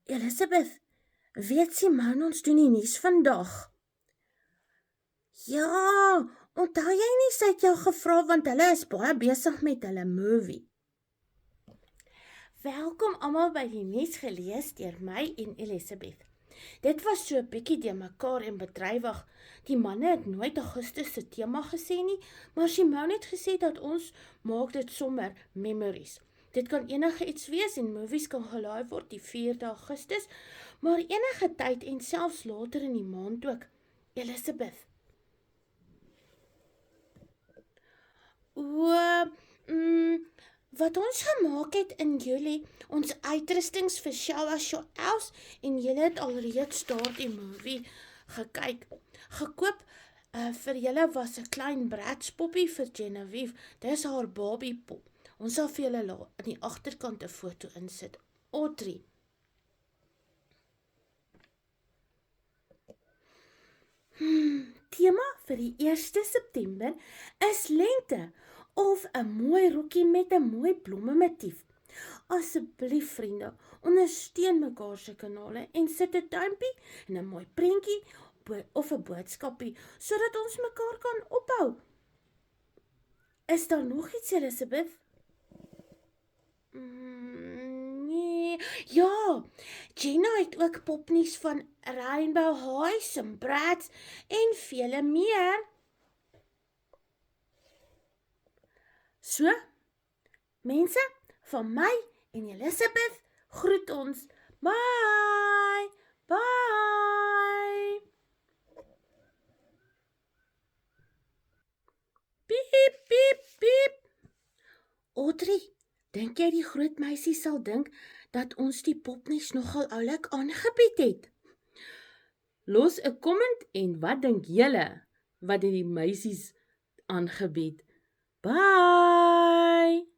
Elizabeth, weet Simone ons doen die nuus vandag? Ja, onthou jy nie sy het jou gevra want hulle is baie besig met hulle movie. Welkom almal by die nuus gelees deur my en Elizabeth. Dit was so 'n bietjie de mekaar en bedrywig. Die manne het nooit Augustus se tema gesê nie, maar Simone het gesê dat ons maak dit sommer memories. Dit kan enige iets wees en movies kan gelaai word die 4de Augustus, maar enige tyd en selfs later in die maand ook. Elizabeth. Wat ons gemaak het in Julie, ons uitrustings vir Show Els en julle het alreeds daardie movie gekoop. Vir julle was 'n klein Bratz poppie vir Genevieve. Dis haar Barbie pop. Ons sal vir julle in die agterkant 'n foto insit. Audrey. Tema vir die 1 September is lente of 'n mooi rokkie met 'n mooi blomme motief. Asseblief vriende, ondersteun mekaar se kanale en sit 'n duimpie en 'n mooi prentjie of 'n boodskapie sodat ons mekaar kan ophou. Is daar nog iets, Elizabeth? Nee. Ja, Gina het ook popnuus van Rainbow Highs en Bratz en vele meer. So, mense, van my en Elizabeth groet ons. Bye! Bye! Piep, piep, piep. Audrey, dink jy die groot meisie sal dink dat ons die popnuus nogal oulik aangebied het? Los 'n comment en wat dink julle wat het die meisies aangebied? Bye!